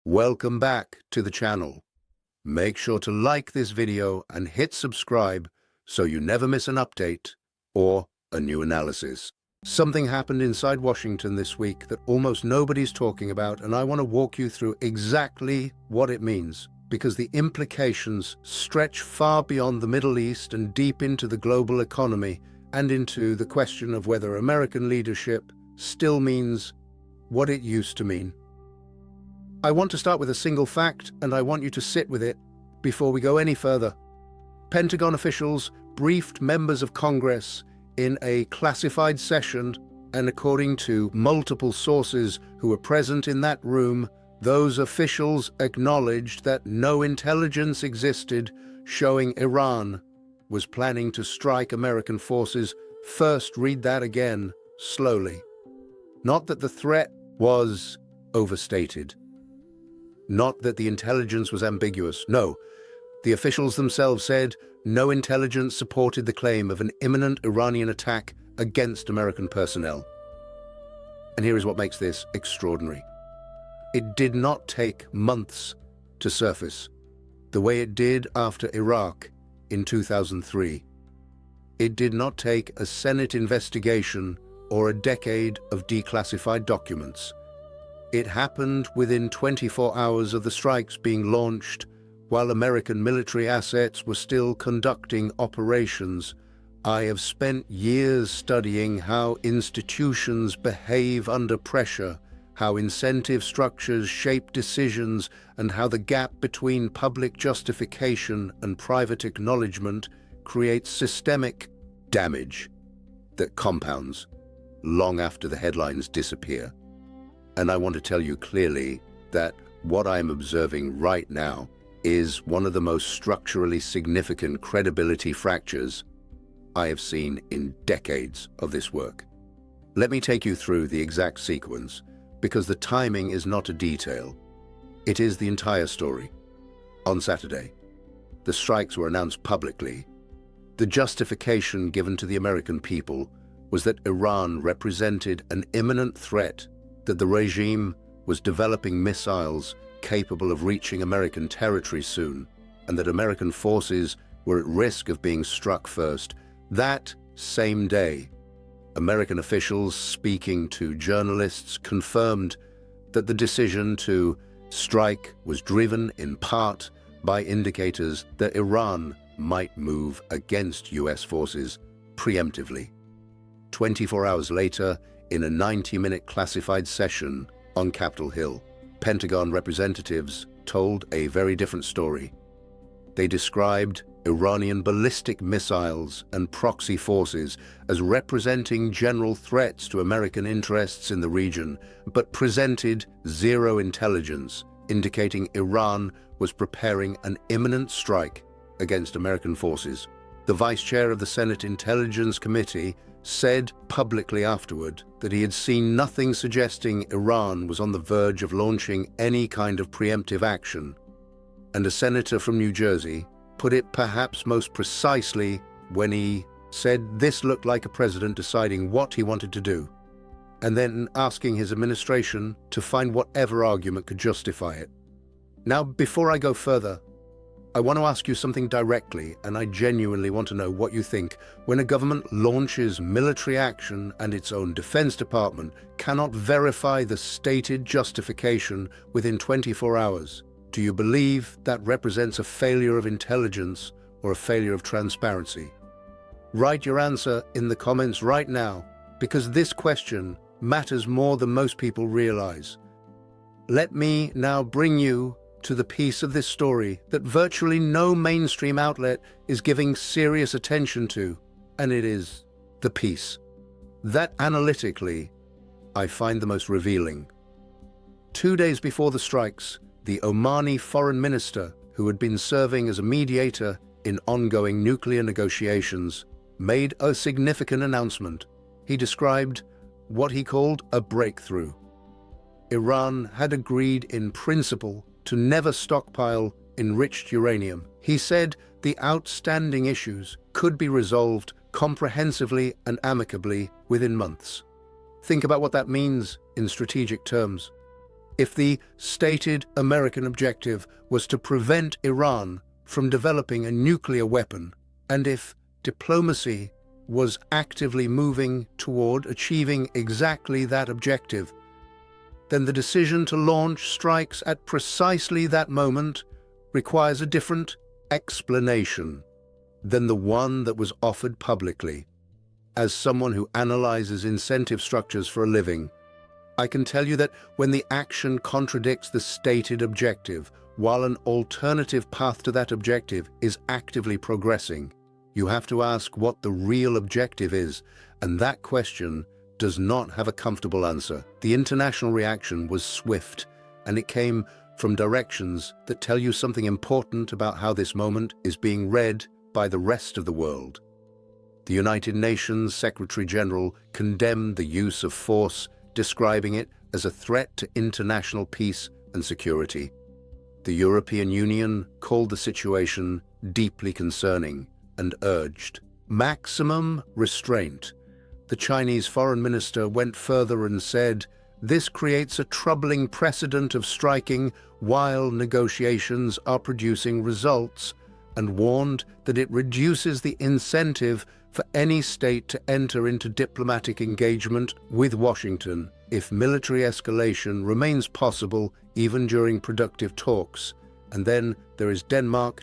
Welcome back to the channel. Make sure to like this video and hit subscribe so you never miss an update or a new analysis. Something happened inside Washington this week that almost nobody's talking about, and I want to walk you through exactly what it means, because the implications stretch far beyond the Middle East and deep into the global economy and into the question of whether American leadership still means what it used to mean. I want to start with a single fact, and I want you to sit with it before we go any further. Pentagon officials briefed members of Congress in a classified session, and according to multiple sources who were present in that room, those officials acknowledged that no intelligence existed showing Iran was planning to strike American forces. First, read that again, slowly. Not that the threat was overstated. Not that the intelligence was ambiguous. No, the officials themselves said no intelligence supported the claim of an imminent Iranian attack against American personnel. And here is what makes this extraordinary. It did not take months to surface, the way it did after Iraq in 2003. It did not take a Senate investigation or a decade of declassified documents. It happened within 24 hours of the strikes being launched, while American military assets were still conducting operations. I have spent years studying how institutions behave under pressure, how incentive structures shape decisions, and how the gap between public justification and private acknowledgement creates systemic damage that compounds long after the headlines disappear. And I want to tell you clearly that what I'm observing right now is one of the most structurally significant credibility fractures I have seen in decades of this work. Let me take you through the exact sequence, because the timing is not a detail. It is the entire story. On Saturday, the strikes were announced publicly. The justification given to the American people was that Iran represented an imminent threat, that the regime was developing missiles capable of reaching American territory soon, and that American forces were at risk of being struck first. That same day, American officials speaking to journalists confirmed that the decision to strike was driven in part by indicators that Iran might move against US forces preemptively. 24 hours later, in a 90-minute classified session on Capitol Hill, Pentagon representatives told a very different story. They described Iranian ballistic missiles and proxy forces as representing general threats to American interests in the region, but presented zero intelligence indicating Iran was preparing an imminent strike against American forces. The vice chair of the Senate Intelligence Committee said publicly afterward that he had seen nothing suggesting Iran was on the verge of launching any kind of preemptive action. And a senator from New Jersey put it perhaps most precisely when he said this looked like a president deciding what he wanted to do, and then asking his administration to find whatever argument could justify it. Now, before I go further, I want to ask you something directly, and I genuinely want to know what you think. When a government launches military action and its own Defense Department cannot verify the stated justification within 24 hours, do you believe that represents a failure of intelligence or a failure of transparency? Write your answer in the comments right now, because this question matters more than most people realize. Let me now bring you to the piece of this story that virtually no mainstream outlet is giving serious attention to, and it is the piece that analytically I find the most revealing. 2 days before the strikes, the Omani foreign minister, who had been serving as a mediator in ongoing nuclear negotiations, made a significant announcement. He described what he called a breakthrough. Iran had agreed in principle to never stockpile enriched uranium. He said the outstanding issues could be resolved comprehensively and amicably within months. Think about what that means in strategic terms. If the stated American objective was to prevent Iran from developing a nuclear weapon, and if diplomacy was actively moving toward achieving exactly that objective, then the decision to launch strikes at precisely that moment requires a different explanation than the one that was offered publicly. As someone who analyzes incentive structures for a living, I can tell you that when the action contradicts the stated objective, while an alternative path to that objective is actively progressing, you have to ask what the real objective is, and that question does not have a comfortable answer. The international reaction was swift, and it came from directions that tell you something important about how this moment is being read by the rest of the world. The United Nations Secretary-General condemned the use of force, describing it as a threat to international peace and security. The European Union called the situation deeply concerning and urged maximum restraint. The Chinese foreign minister went further and said, "This creates a troubling precedent of striking while negotiations are producing results," and warned that it reduces the incentive for any state to enter into diplomatic engagement with Washington if military escalation remains possible even during productive talks. And then there is Denmark,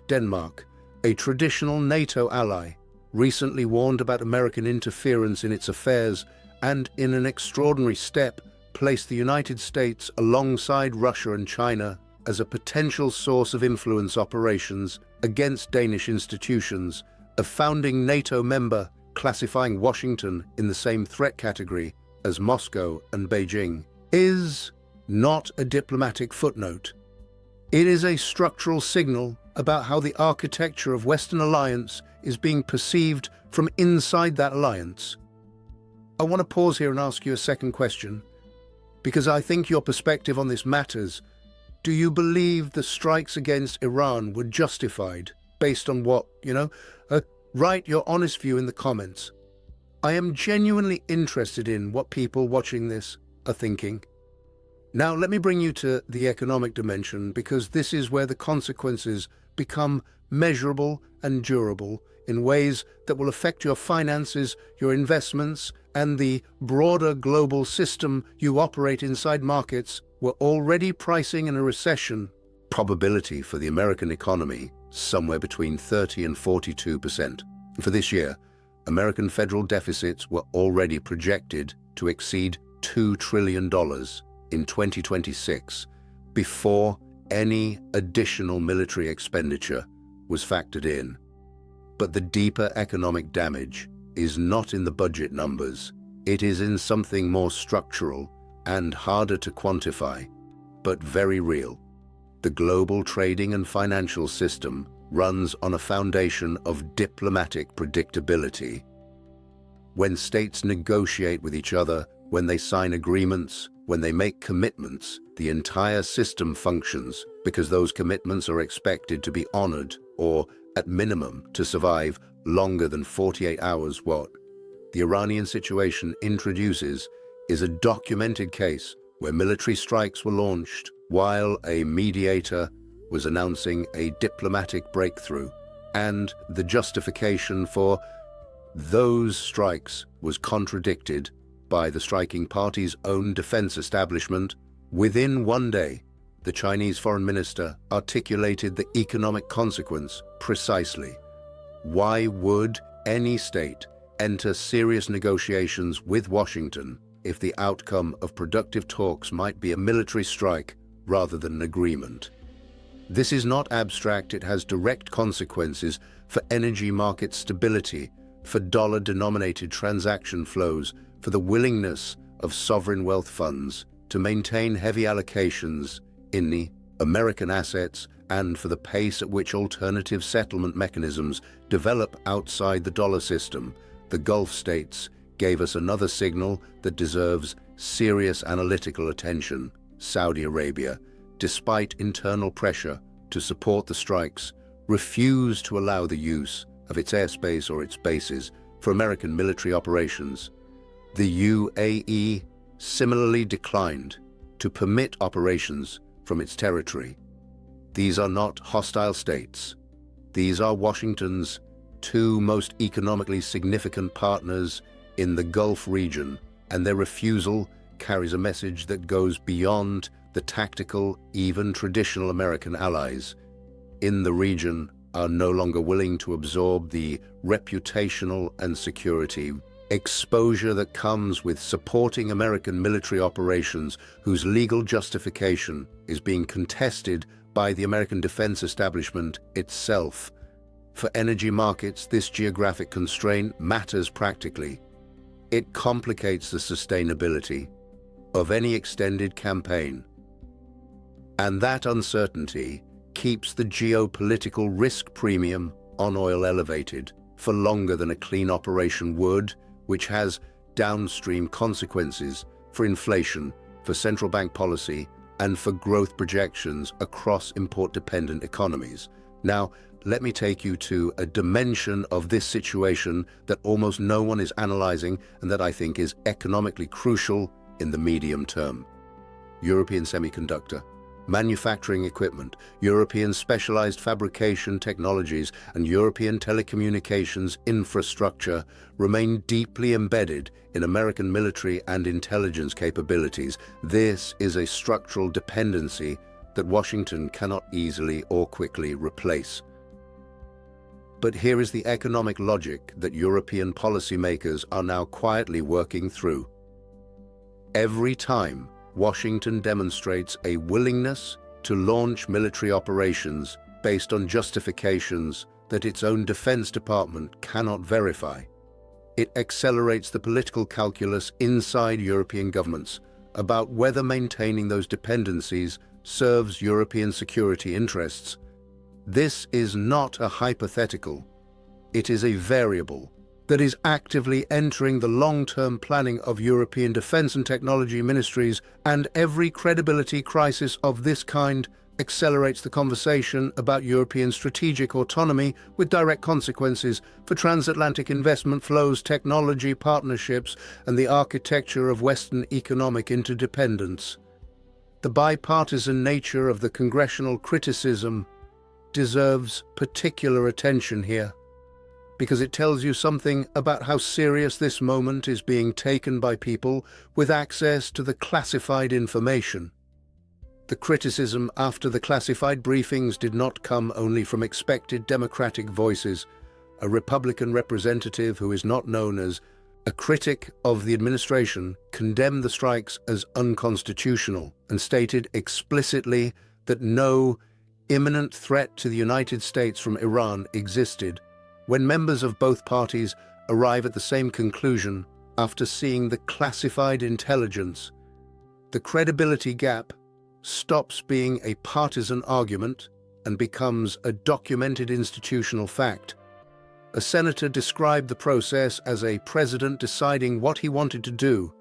a traditional NATO ally, recently warned about American interference in its affairs and, in an extraordinary step, placed the United States alongside Russia and China as a potential source of influence operations against Danish institutions, a founding NATO member classifying Washington in the same threat category as Moscow and Beijing, is not a diplomatic footnote. It is a structural signal about how the architecture of Western alliance is being perceived from inside that alliance. I want to pause here and ask you a second question, because I think your perspective on this matters. Do you believe the strikes against Iran were justified based on what, write your honest view in the comments. I am genuinely interested in what people watching this are thinking. Now, let me bring you to the economic dimension, because this is where the consequences become measurable and durable in ways that will affect your finances, your investments, and the broader global system you operate inside. Markets were already pricing in a recession probability for the American economy somewhere between 30 and 42%. For this year, American federal deficits were already projected to exceed $2 trillion in 2026 before any additional military expenditure was factored in. But the deeper economic damage is not in the budget numbers. It is in something more structural and harder to quantify, but very real. The global trading and financial system runs on a foundation of diplomatic predictability. When states negotiate with each other, when they sign agreements, when they make commitments, the entire system functions because those commitments are expected to be honored, or at minimum to survive longer than 48 hours. What the Iranian situation introduces is a documented case where military strikes were launched while a mediator was announcing a diplomatic breakthrough, and the justification for those strikes was contradicted by the striking party's own defense establishment. Within one day, the Chinese foreign minister articulated the economic consequence precisely. Why would any state enter serious negotiations with Washington if the outcome of productive talks might be a military strike rather than an agreement? This is not abstract. It has direct consequences for energy market stability, for dollar-denominated transaction flows, for the willingness of sovereign wealth funds to maintain heavy allocations in the American assets, and for the pace at which alternative settlement mechanisms develop outside the dollar system. The Gulf states gave us another signal that deserves serious analytical attention. Saudi Arabia, despite internal pressure to support the strikes, refused to allow the use of its airspace or its bases for American military operations. The UAE similarly declined to permit operations from its territory. These are not hostile states. These are Washington's two most economically significant partners in the Gulf region, and their refusal carries a message that goes beyond the tactical, even traditional American allies in the region are no longer willing to absorb the reputational and security exposure that comes with supporting American military operations whose legal justification is being contested by the American defense establishment itself. For energy markets, this geographic constraint matters practically. It complicates the sustainability of any extended campaign. And that uncertainty keeps the geopolitical risk premium on oil elevated for longer than a clean operation would, which has downstream consequences for inflation, for central bank policy, and for growth projections across import-dependent economies. Now, let me take you to a dimension of this situation that almost no one is analyzing and that I think is economically crucial in the medium term. European semiconductor, manufacturing equipment, European specialized fabrication technologies, and European telecommunications infrastructure remain deeply embedded in American military and intelligence capabilities. This is a structural dependency that Washington cannot easily or quickly replace. But here is the economic logic that European policymakers are now quietly working through. Every time Washington demonstrates a willingness to launch military operations based on justifications that its own Defense Department cannot verify, it accelerates the political calculus inside European governments about whether maintaining those dependencies serves European security interests. This is not a hypothetical. It is a variable that is actively entering the long-term planning of European defense and technology ministries, and every credibility crisis of this kind accelerates the conversation about European strategic autonomy with direct consequences for transatlantic investment flows, technology partnerships, and the architecture of Western economic interdependence. The bipartisan nature of the congressional criticism deserves particular attention here, because it tells you something about how serious this moment is being taken by people with access to the classified information. The criticism after the classified briefings did not come only from expected Democratic voices. A Republican representative who is not known as a critic of the administration condemned the strikes as unconstitutional and stated explicitly that no imminent threat to the United States from Iran existed. When members of both parties arrive at the same conclusion after seeing the classified intelligence, the credibility gap stops being a partisan argument and becomes a documented institutional fact. A senator described the process as a president deciding what he wanted to do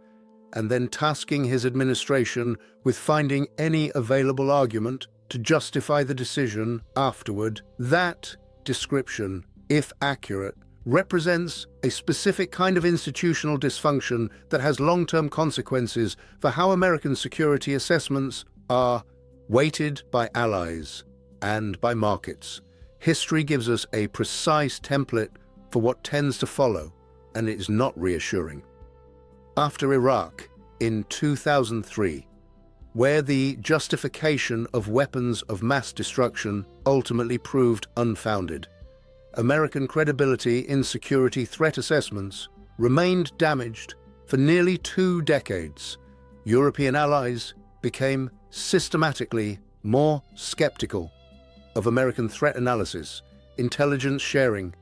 and then tasking his administration with finding any available argument to justify the decision afterward. That description, if accurate, represents a specific kind of institutional dysfunction that has long-term consequences for how American security assessments are weighted by allies and by markets. History gives us a precise template for what tends to follow, and it is not reassuring. After Iraq in 2003, where the justification of weapons of mass destruction ultimately proved unfounded, American credibility in security threat assessments remained damaged for nearly 2 decades. European allies became systematically more skeptical of American threat analysis. Intelligence sharing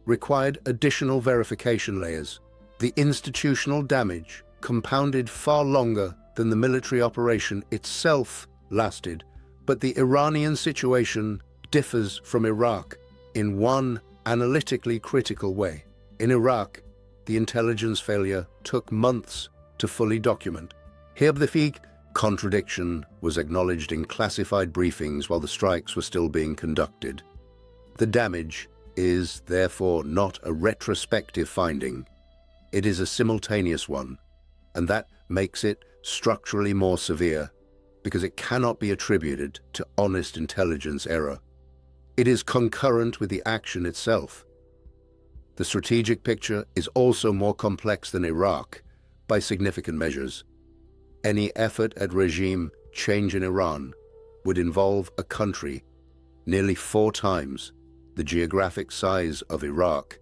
required additional verification layers. The institutional damage compounded far longer than the military operation itself lasted, but the Iranian situation differs from Iraq in one analytically critical way. In Iraq, the intelligence failure took months to fully document. Here the contradiction was acknowledged in classified briefings while the strikes were still being conducted. The damage is therefore not a retrospective finding. It is a simultaneous one, and that makes it structurally more severe because it cannot be attributed to honest intelligence error. It is concurrent with the action itself. The strategic picture is also more complex than Iraq by significant measures. Any effort at regime change in Iran would involve a country nearly 4 times the geographic size of Iraq,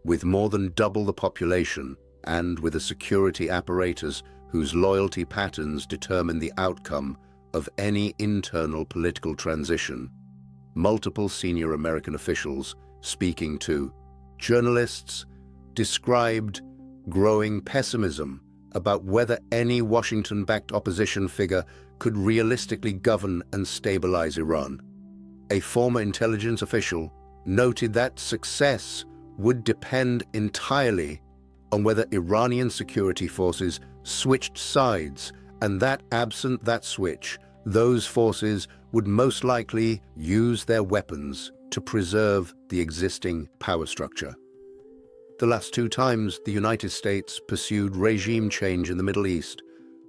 with more than double the population and with a security apparatus whose loyalty patterns determine the outcome of any internal political transition. Multiple senior American officials speaking to journalists described growing pessimism about whether any Washington-backed opposition figure could realistically govern and stabilize Iran. A former intelligence official noted that success would depend entirely on whether Iranian security forces switched sides, and that absent that switch, those forces would most likely use their weapons to preserve the existing power structure. The last 2 times the United States pursued regime change in the Middle East,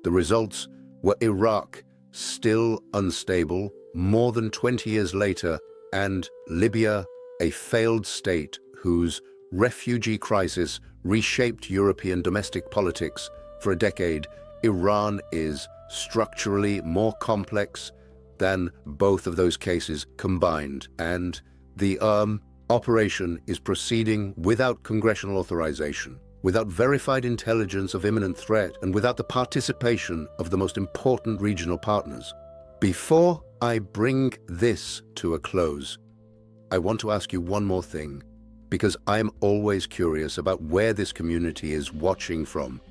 the results were Iraq, still unstable more than 20 years later, and Libya, a failed state whose refugee crisis reshaped European domestic politics for a decade. Iran is structurally more complex than both of those cases combined, and the operation is proceeding without congressional authorization, without verified intelligence of imminent threat, and without the participation of the most important regional partners. Before I bring this to a close, I want to ask you one more thing, because I'm always curious about where this community is watching from.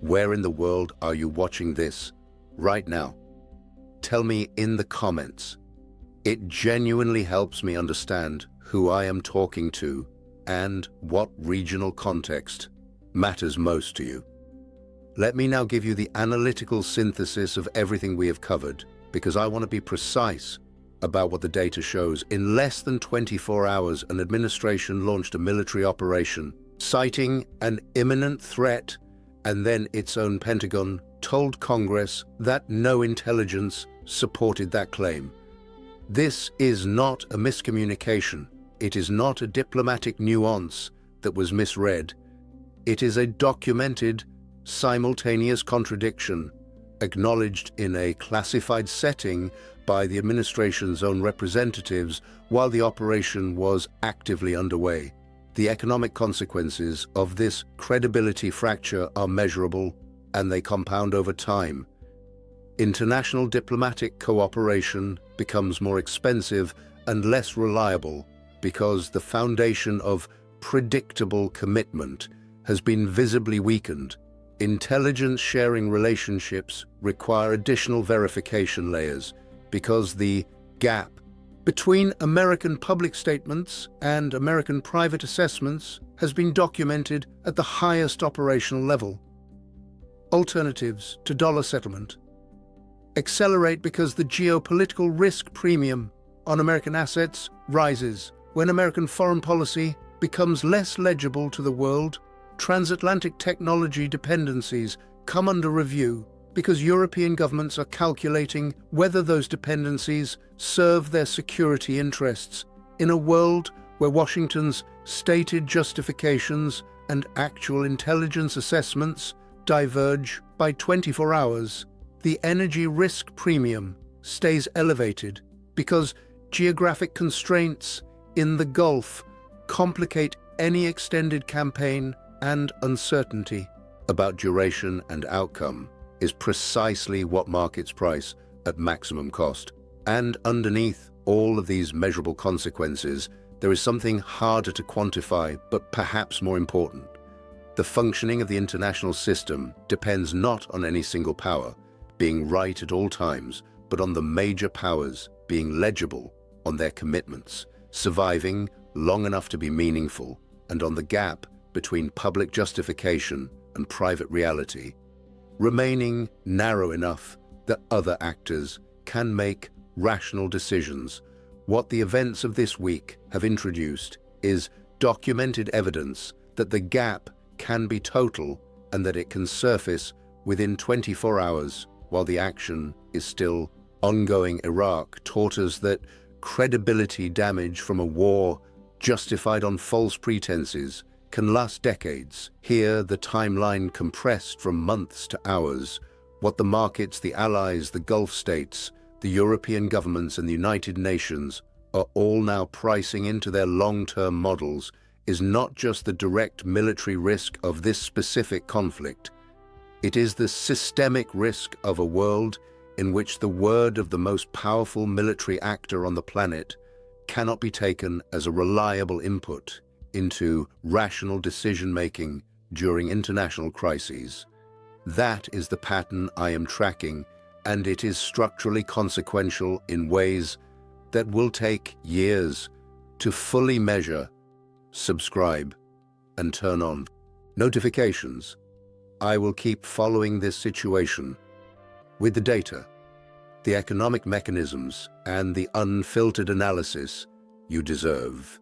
Where in the world are you watching this right now? Tell me in the comments. It genuinely helps me understand who I am talking to and what regional context matters most to you. Let me now give you the analytical synthesis of everything we have covered, because I want to be precise about what the data shows. In less than 24 hours, an administration launched a military operation, citing an imminent threat, and then its own Pentagon told Congress that no intelligence supported that claim. This is not a miscommunication. It is not a diplomatic nuance that was misread. It is a documented, simultaneous contradiction, acknowledged in a classified setting by the administration's own representatives while the operation was actively underway. The economic consequences of this credibility fracture are measurable, and they compound over time. International diplomatic cooperation becomes more expensive and less reliable because the foundation of predictable commitment has been visibly weakened. Intelligence sharing relationships require additional verification layers because the gap between American public statements and American private assessments has been documented at the highest operational level. Alternatives to dollar settlement accelerate because the geopolitical risk premium on American assets rises. When American foreign policy becomes less legible to the world, transatlantic technology dependencies come under review because European governments are calculating whether those dependencies serve their security interests in a world where Washington's stated justifications and actual intelligence assessments diverge by 24 hours. The energy risk premium stays elevated because geographic constraints in the Gulf complicate any extended campaign, and uncertainty about duration and outcome is precisely what markets price at maximum cost. And underneath all of these measurable consequences, there is something harder to quantify, but perhaps more important. The functioning of the international system depends not on any single power being right at all times, but on the major powers being legible on their commitments, surviving long enough to be meaningful, and on the gap between public justification and private reality, remaining narrow enough that other actors can make rational decisions. What the events of this week have introduced is documented evidence that the gap can be total and that it can surface within 24 hours, while the action is still ongoing. Iraq taught us that credibility damage from a war justified on false pretenses can last decades. Here, the timeline compressed from months to hours. What the markets, the allies, the Gulf states, the European governments and the United Nations are all now pricing into their long-term models is not just the direct military risk of this specific conflict. It is the systemic risk of a world in which the word of the most powerful military actor on the planet cannot be taken as a reliable input into rational decision-making during international crises. That is the pattern I am tracking, and it is structurally consequential in ways that will take years to fully measure. Subscribe and turn on notifications. I will keep following this situation with the data, the economic mechanisms, and the unfiltered analysis you deserve.